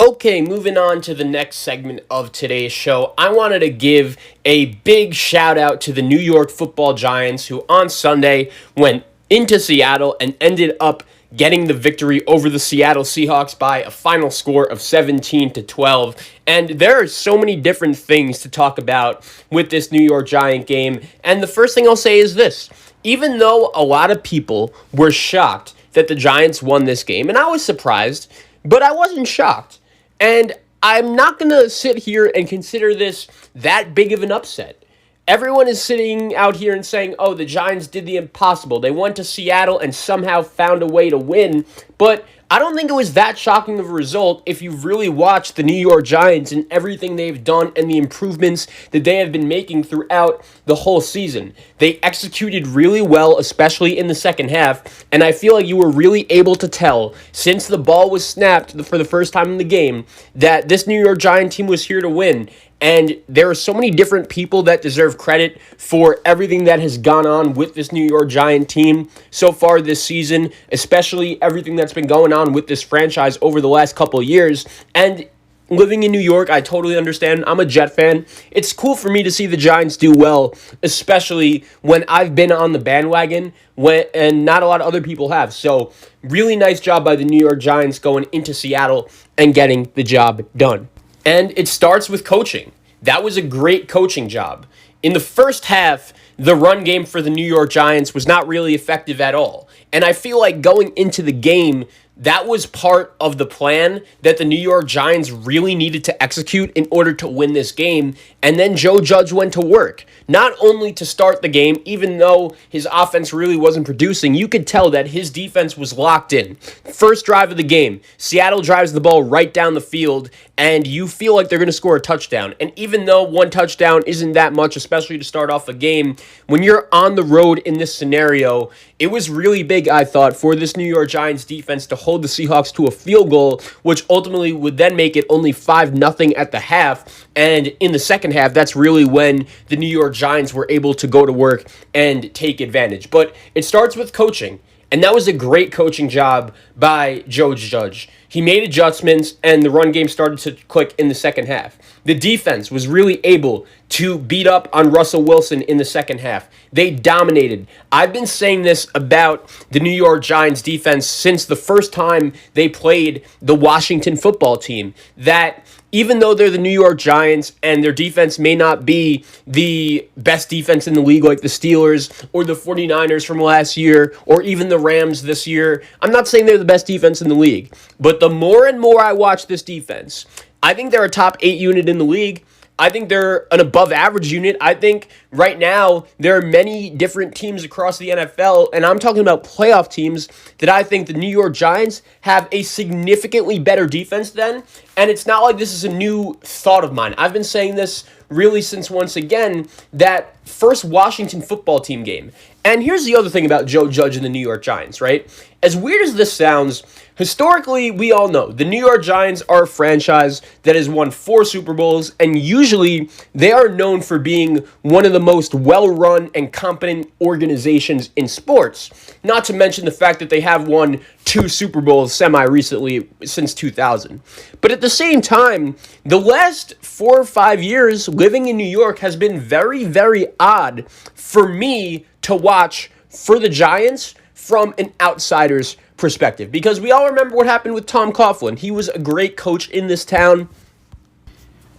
Okay, moving on to the next segment of today's show, I wanted to give a big shout out to the New York Football Giants, who on Sunday went into Seattle and ended up getting the victory over the Seattle Seahawks by a final score of 17-12. And there are so many different things to talk about with this New York Giant game. And the first thing I'll say is this: even though a lot of people were shocked that the Giants won this game, and I was surprised, but I wasn't shocked. And I'm not going to sit here and consider this that big of an upset. Everyone is sitting out here and saying, oh, the Giants did the impossible. They went to Seattle and somehow found a way to win. But I don't think it was that shocking of a result if you've really watched the New York Giants and everything they've done and the improvements that they have been making throughout the whole season. They executed really well, especially in the second half, and I feel like you were really able to tell, since the ball was snapped for the first time in the game, that this New York Giant team was here to win. And there are so many different people that deserve credit for everything that has gone on with this New York Giant team so far this season, especially everything that's been going on with this franchise over the last couple of years. And living in New York, I totally understand. I'm a Jet fan. It's cool for me to see the Giants do well, especially when I've been on the bandwagon and not a lot of other people have. So really nice job by the New York Giants going into Seattle and getting the job done. And it starts with coaching. That was a great coaching job. In the first half, the run game for the New York Giants was not really effective at all. And I feel like going into the game, that was part of the plan that the New York Giants really needed to execute in order to win this game. And then Joe Judge went to work, not only to start the game, even though his offense really wasn't producing. You could tell that his defense was locked in. First drive of the game, Seattle drives the ball right down the field, and you feel like they're going to score a touchdown. And even though one touchdown isn't that much, especially to start off a game, when you're on the road in this scenario, it was really big, I thought, for this New York Giants defense to hold the Seahawks to a field goal, which ultimately would then make it only 5-0 at the half. And in the second half, that's really when the New York Giants were able to go to work and take advantage. But it starts with coaching, and that was a great coaching job by Joe Judge. He made adjustments, and the run game started to click in the second half. The defense was really able to beat up on Russell Wilson in the second half. They dominated. I've been saying this about the New York Giants defense since the first time they played the Washington football team, that even though they're the New York Giants and their defense may not be the best defense in the league like the Steelers or the 49ers from last year or even the Rams this year, I'm not saying they're the best defense in the league. But the more and more I watch this defense, I think they're a top 8 unit in the league. I think they're an above average unit. I think right now there are many different teams across the NFL, and I'm talking about playoff teams, that I think the New York Giants have a significantly better defense than. And it's not like this is a new thought of mine. I've been saying this really since, once again, that first Washington football team game. And here's the other thing about Joe Judge and the New York Giants, right? As weird as this sounds, historically, we all know the New York Giants are a franchise that has won 4 Super Bowls, and usually they are known for being one of the most well-run and competent organizations in sports. Not to mention the fact that they have won 2 Super Bowls semi-recently since 2000. But at the same time, the last 4 or 5 years living in New York has been very, very odd for me to watch for the Giants from an outsider's perspective, because we all remember what happened with Tom Coughlin. He was a great coach in this town,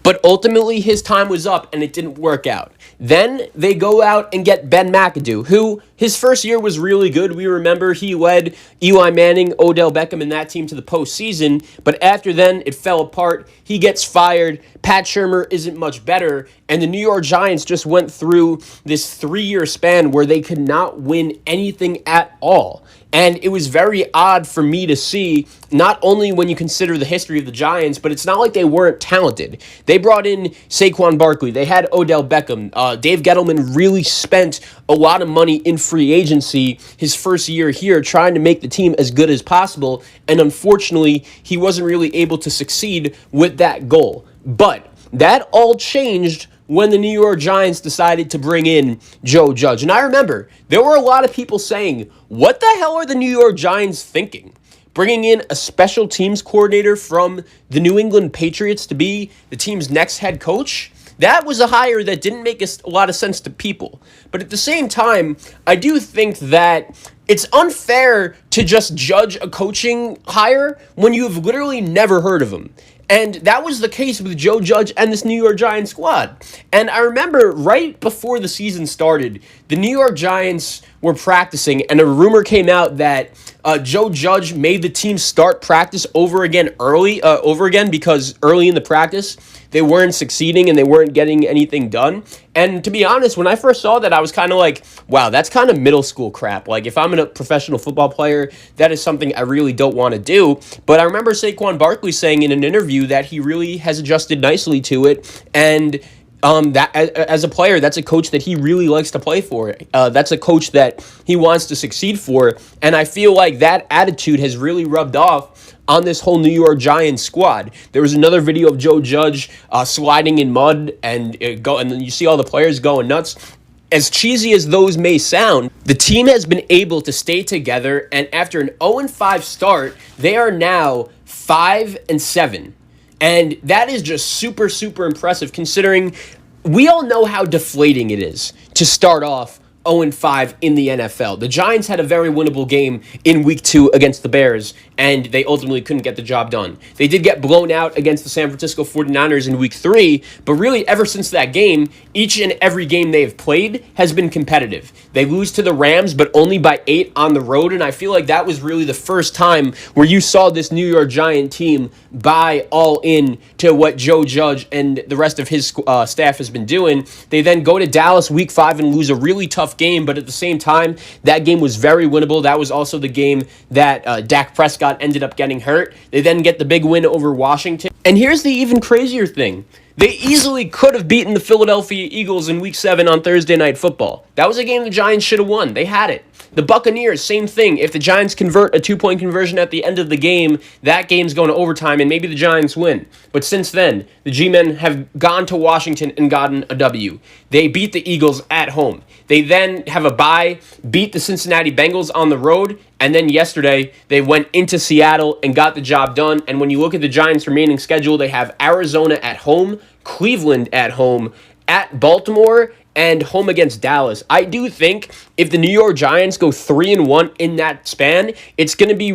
but ultimately his time was up and it didn't work out. Then they go out and get Ben McAdoo, who his first year was really good. We remember he led Eli Manning, Odell Beckham, and that team to the postseason, but after then it fell apart. He gets fired. Pat Shurmur isn't much better, and the New York Giants just went through this 3-year span where they could not win anything at all. And it was very odd for me to see, not only when you consider the history of the Giants, but it's not like they weren't talented. They brought in Saquon Barkley. They had Odell Beckham. Dave Gettleman really spent a lot of money in free agency his first year here trying to make the team as good as possible. And unfortunately, he wasn't really able to succeed with that goal. But that all changed when the New York Giants decided to bring in Joe Judge. And I remember there were a lot of people saying, what the hell are the New York Giants thinking? bringing in a special teams coordinator from the New England Patriots to be the team's next head coach, that was a hire that didn't make a lot of sense to people. But at the same time, I do think that it's unfair to just judge a coaching hire when you've literally never heard of him. And that was the case with Joe Judge and this New York Giants squad. And I remember right before the season started, the New York Giants were practicing, and a rumor came out that Joe Judge made the team start practice over again because early in the practice, they weren't succeeding and they weren't getting anything done. And to be honest, when I first saw that, I was kind of like, wow, that's kind of middle school crap. Like, if I'm a professional football player, that is something I really don't want to do. But I remember Saquon Barkley saying in an interview that he really has adjusted nicely to it. And that as a player, that's a coach that he really likes to play for. That's a coach that he wants to succeed for. And I feel like that attitude has really rubbed off on this whole New York Giants squad. There was another video of Joe Judge sliding in mud and then you see all the players going nuts. As cheesy as those may sound, the team has been able to stay together, and after an 0-5 start, they are now 5-7. And that is just super, super impressive, considering we all know how deflating it is to start off 0-5 in the NFL. The Giants had a very winnable game in Week 2 against the Bears, and they ultimately couldn't get the job done. They did get blown out against the San Francisco 49ers in Week 3, but really ever since that game, each and every game they've played has been competitive. They lose to the Rams, but only by 8 on the road, and I feel like that was really the first time where you saw this New York Giant team buy all in to what Joe Judge and the rest of his staff has been doing. They then go to Dallas Week 5 and lose a really tough game, but at the same time, that game was very winnable. That was also the game that Dak Prescott ended up getting hurt. They then get the big win over Washington. And here's the even crazier thing. They easily could have beaten the Philadelphia Eagles in Week 7 on Thursday Night Football. That was a game the Giants should have won. They had it. The Buccaneers, same thing. If the Giants convert a 2-point conversion at the end of the game, that game's going to overtime, and maybe the Giants win. But since then, the G-Men have gone to Washington and gotten a W. They beat the Eagles at home. They then have a bye, beat the Cincinnati Bengals on the road, and then yesterday, they went into Seattle and got the job done. And when you look at the Giants' remaining schedule, they have Arizona at home, Cleveland at home, at Baltimore, and home against Dallas. I do think if the New York Giants go 3-1 in that span, it's going to be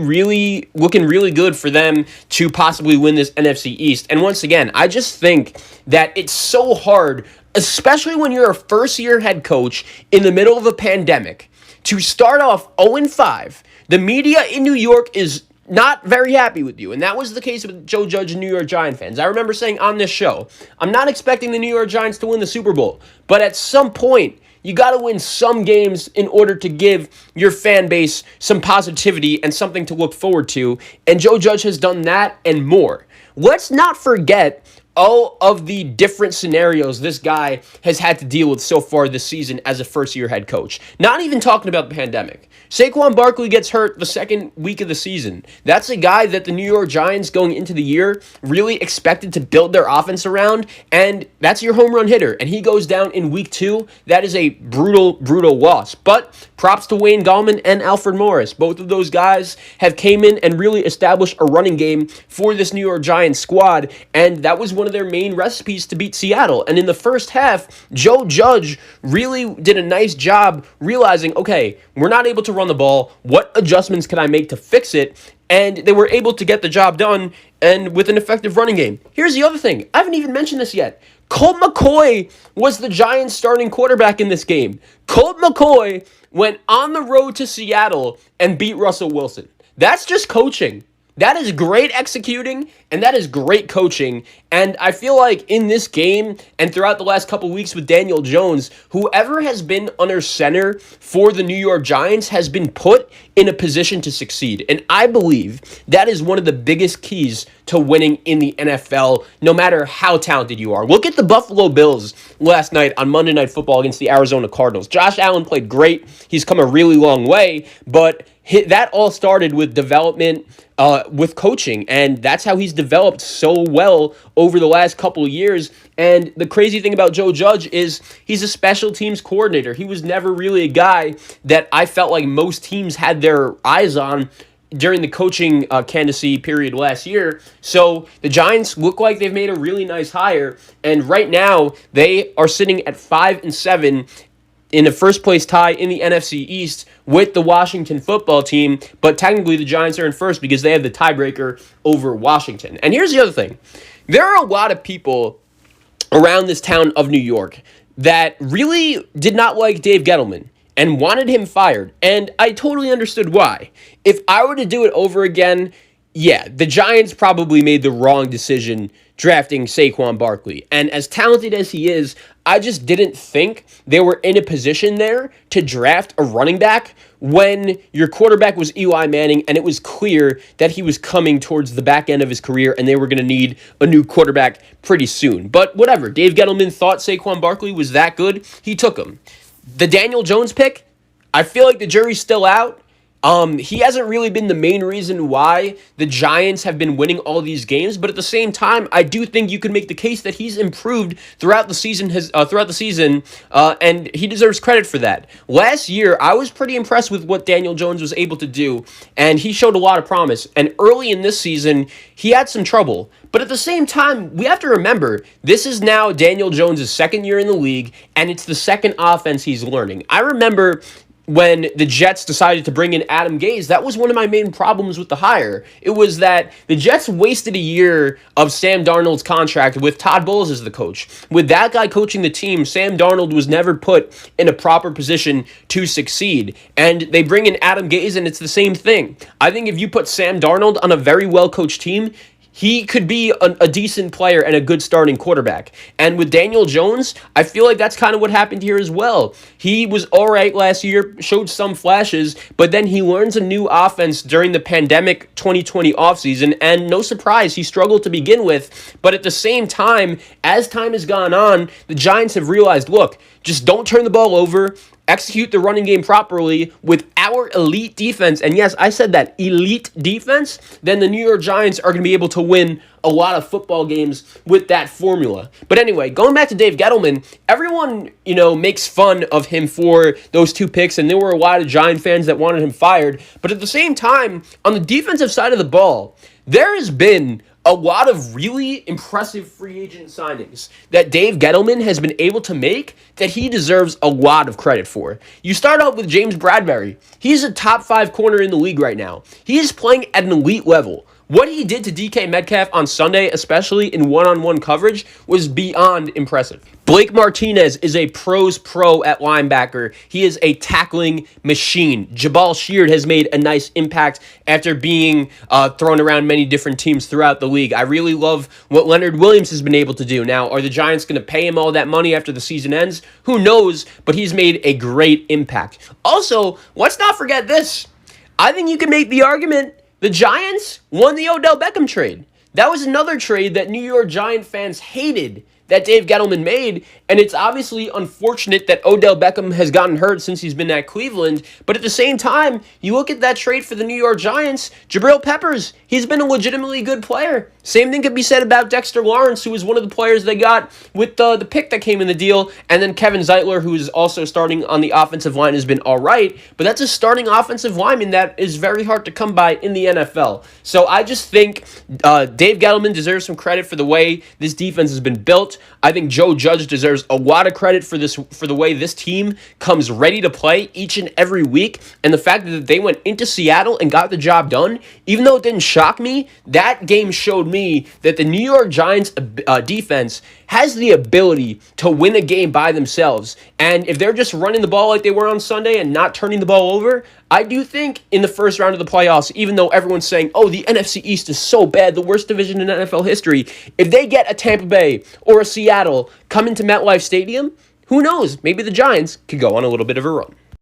looking really good for them to possibly win this NFC East. And once again, I just think that it's so hard, especially when you're a first-year head coach in the middle of a pandemic, to start off 0-5. The media in New York is not very happy with you, and that was the case with Joe Judge and New York Giant fans. I remember saying on this show, I'm not expecting the New York Giants to win the Super Bowl, but at some point, you got to win some games in order to give your fan base some positivity and something to look forward to, and Joe Judge has done that and more. Let's not forget all of the different scenarios this guy has had to deal with so far this season as a first-year head coach. Not even talking about the pandemic. Saquon Barkley gets hurt the second week of the season. That's a guy that the New York Giants going into the year really expected to build their offense around, and that's your home run hitter. And he goes down in Week 2. That is a brutal, brutal loss. But props to Wayne Gallman and Alfred Morris. Both of those guys have came in and really established a running game for this New York Giants squad, and that was one of their main recipes to beat Seattle. And in the first half, Joe Judge really did a nice job realizing, okay, we're not able to run the ball. What adjustments can I make to fix it? And they were able to get the job done and with an effective running game. Here's the other thing. I haven't even mentioned this yet. Colt McCoy was the Giants' starting quarterback in this game. Colt McCoy went on the road to Seattle and beat Russell Wilson. That's just coaching. That is great executing, and that is great coaching. And I feel like in this game and throughout the last couple weeks with Daniel Jones, whoever has been under center for the New York Giants has been put in a position to succeed. And I believe that is one of the biggest keys to winning in the NFL, no matter how talented you are. Look at the Buffalo Bills last night on Monday Night Football against the Arizona Cardinals. Josh Allen played great. He's come a really long way, but that all started with development, with coaching, and that's how he's developed so well over the last couple of years. And the crazy thing about Joe Judge is he's a special teams coordinator. He was never really a guy that I felt like most teams had their eyes on during the coaching candidacy period last year. So the Giants look like they've made a really nice hire, and right now they are sitting at 5-7 in a first place tie in the NFC East with the Washington football team, but technically the Giants are in first because they have the tiebreaker over Washington. And here's the other thing. There are a lot of people around this town of New York that really did not like Dave Gettleman and wanted him fired, and I totally understood why. If I were to do it over again, yeah, the Giants probably made the wrong decision drafting Saquon Barkley. And as talented as he is, I just didn't think they were in a position there to draft a running back when your quarterback was Eli Manning and it was clear that he was coming towards the back end of his career and they were going to need a new quarterback pretty soon. But whatever, Dave Gettleman thought Saquon Barkley was that good. He took him. The Daniel Jones pick, I feel like the jury's still out. He hasn't really been the main reason why the Giants have been winning all these games, but at the same time, I do think you can make the case that he's improved throughout the season. And he deserves credit for that. Last year, I was pretty impressed with what Daniel Jones was able to do, and he showed a lot of promise. And early in this season, he had some trouble. But at the same time, we have to remember, this is now Daniel Jones' second year in the league, and it's the second offense he's learning. I remember when the Jets decided to bring in Adam Gase, that was one of my main problems with the hire. It was that the Jets wasted a year of Sam Darnold's contract with Todd Bowles as the coach. With that guy coaching the team, Sam Darnold was never put in a proper position to succeed. And they bring in Adam Gase, and it's the same thing. I think if you put Sam Darnold on a very well-coached team, he could be a decent player and a good starting quarterback. And with Daniel Jones, I feel like that's kind of what happened here as well. He was all right last year, showed some flashes, but then he learns a new offense during the pandemic 2020 offseason, and no surprise, he struggled to begin with. But at the same time, as time has gone on, the Giants have realized, look, just don't turn the ball over, execute the running game properly with our elite defense, and yes, I said that, elite defense, then the New York Giants are going to be able to win a lot of football games with that formula. But anyway, going back to Dave Gettleman, everyone, makes fun of him for those two picks, and there were a lot of Giant fans that wanted him fired. But at the same time, on the defensive side of the ball, there has been a lot of really impressive free agent signings that Dave Gettleman has been able to make that he deserves a lot of credit for. You start out with James Bradberry. He's a top 5 corner in the league right now. He is playing at an elite level. What he did to DK Metcalf on Sunday, especially in one-on-one coverage, was beyond impressive. Blake Martinez is a pro's pro at linebacker. He is a tackling machine. Jabal Sheard has made a nice impact after being thrown around many different teams throughout the league. I really love what Leonard Williams has been able to do. Now, are the Giants going to pay him all that money after the season ends? Who knows, but he's made a great impact. Also, let's not forget this. I think you can make the argument the Giants won the Odell Beckham trade. That was another trade that New York Giant fans hated that Dave Gettleman made, and it's obviously unfortunate that Odell Beckham has gotten hurt since he's been at Cleveland, but at the same time, you look at that trade for the New York Giants, Jabril Peppers, he's been a legitimately good player. Same thing could be said about Dexter Lawrence, who was one of the players they got with the pick that came in the deal, and then Kevin Zeitler, who is also starting on the offensive line, has been all right, but that's a starting offensive lineman that is very hard to come by in the NFL. So I just think Dave Gettleman deserves some credit for the way this defense has been built. I think Joe Judge deserves a lot of credit for the way this team comes ready to play each and every week, and the fact that they went into Seattle and got the job done. Even though it didn't shock me, that game showed me that the New York Giants defense has the ability to win a game by themselves. And if they're just running the ball like they were on Sunday and not turning the ball over, I do think in the first round of the playoffs, even though everyone's saying, oh, the NFC East is so bad, the worst division in NFL history, if they get a Tampa Bay or a Seattle come into MetLife Stadium, who knows? Maybe the Giants could go on a little bit of a run.